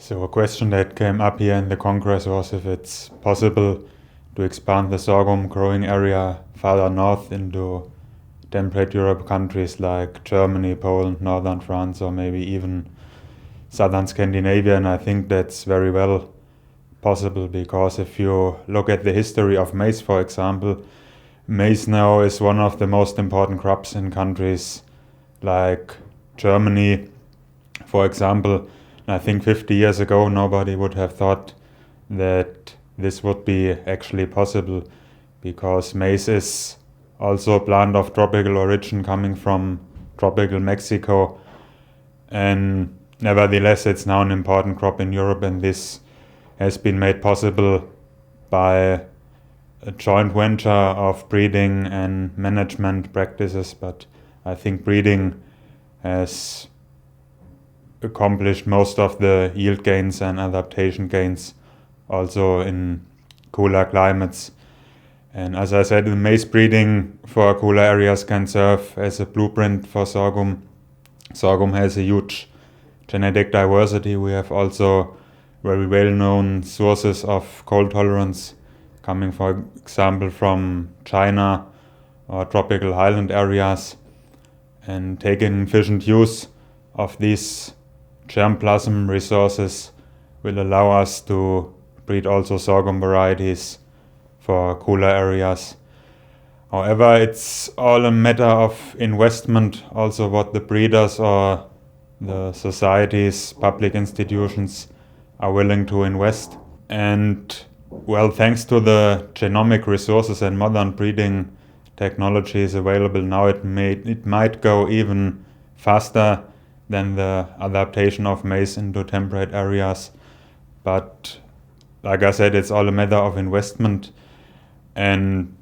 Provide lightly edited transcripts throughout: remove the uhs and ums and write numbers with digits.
So a question that came up here in the Congress was if it's possible to expand the sorghum growing area farther north into temperate Europe countries like Germany, Poland, northern France, or maybe even southern Scandinavia. And I think that's very well possible, because if you look at the history of maize, for example, maize now is one of the most important crops in countries like Germany, for example. I think 50 years ago nobody would have thought that this would be actually possible, because maize is also a plant of tropical origin coming from tropical Mexico, and nevertheless it's now an important crop in Europe, and this has been made possible by a joint venture of breeding and management practices. But I think breeding has accomplished most of the yield gains and adaptation gains also in cooler climates. And as I said, the maize breeding for cooler areas can serve as a blueprint for sorghum. Sorghum has a huge genetic diversity. We have also very well-known sources of cold tolerance coming, for example, from China or tropical highland areas. And taking efficient use of these germplasm resources will allow us to breed also sorghum varieties for cooler areas. However, it's all a matter of investment, also what the breeders or the societies, public institutions are willing to invest. And well, thanks to the genomic resources and modern breeding technologies available now, it might go even faster than the adaptation of maize into temperate areas. But like I said, it's all a matter of investment. And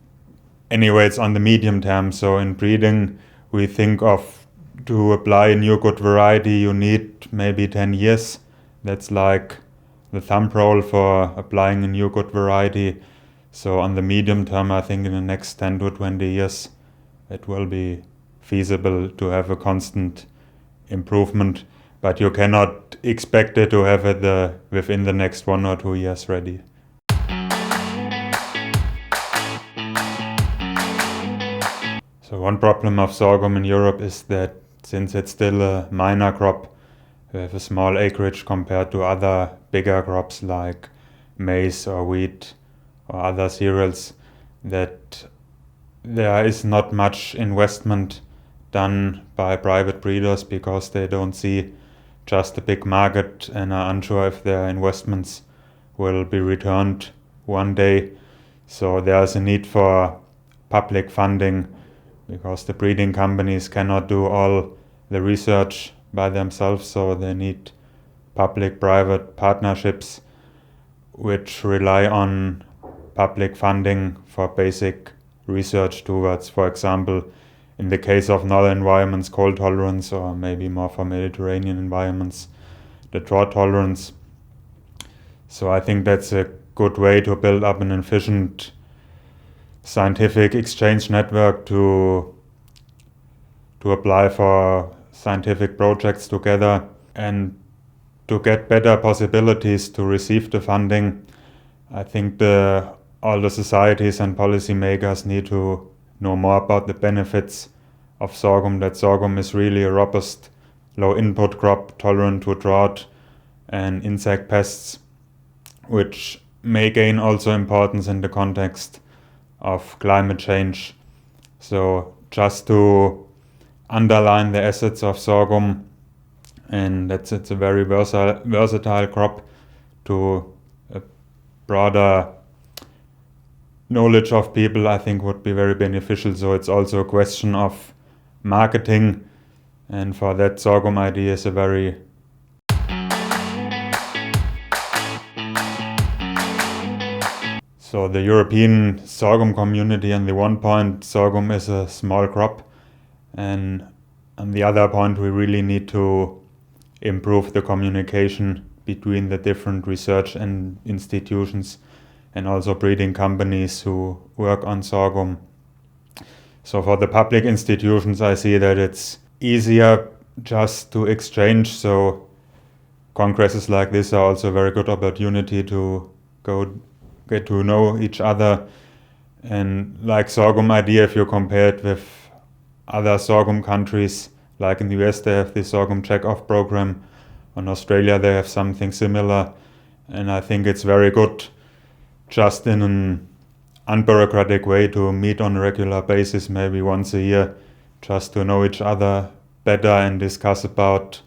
anyway, it's on the medium term. So in breeding, we think of to apply a new good variety, you need maybe 10 years. That's like the thumb rule for applying a new good variety. So on the medium term, I think in the next 10 to 20 years, it will be feasible to have a constant improvement, but you cannot expect it to have it within the next 1 or 2 years ready. So one problem of sorghum in Europe is that since it's still a minor crop, we have a small acreage compared to other bigger crops like maize or wheat or other cereals, that there is not much investment done by private breeders, because they don't see just a big market and are unsure if their investments will be returned one day. So there's a need for public funding, because the breeding companies cannot do all the research by themselves, so they need public-private partnerships which rely on public funding for basic research towards, for example, in the case of northern environments, cold tolerance, or maybe more for Mediterranean environments, the drought tolerance. So I think that's a good way to build up an efficient scientific exchange network to apply for scientific projects together and to get better possibilities to receive the funding. I think all the societies and policymakers need to know more about the benefits of sorghum, that sorghum is really a robust, low input crop tolerant to drought and insect pests, which may gain also importance in the context of climate change. So just to underline the assets of sorghum, and it's a very versatile crop, to a broader knowledge of people, I think would be very beneficial. So it's also a question of marketing, and for that Sorghum-ID is a very So the European sorghum community, on the one point, sorghum is a small crop, and on the other point, we really need to improve the communication between the different research and institutions and also breeding companies who work on sorghum. So for the public institutions, I see that it's easier just to exchange. So congresses like this are also a very good opportunity to get to know each other. And like Sorghum-ID, if you compare it with other sorghum countries, like in the US they have the sorghum check-off program, in Australia they have something similar, and I think it's very good just in an unbureaucratic way to meet on a regular basis, maybe once a year, just to know each other better and discuss about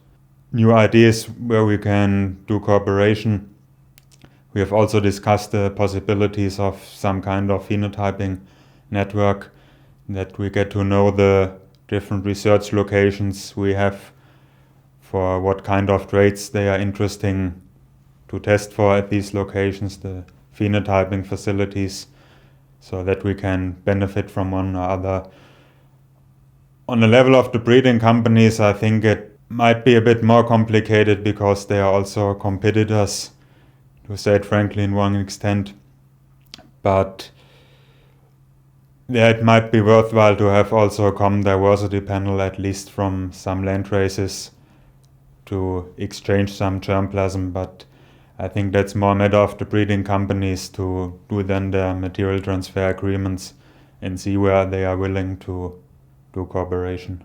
new ideas where we can do cooperation. We have also discussed the possibilities of some kind of phenotyping network, that we get to know the different research locations we have, for what kind of traits they are interesting to test for at these locations, the phenotyping facilities, so that we can benefit from one or other. On the level of the breeding companies, I think it might be a bit more complicated because they are also competitors, to say it frankly, in one extent. But yeah, it might be worthwhile to have also a common diversity panel, at least from some land races, to exchange some germplasm. But I think that's more a matter of the breeding companies to do then their material transfer agreements and see where they are willing to do cooperation.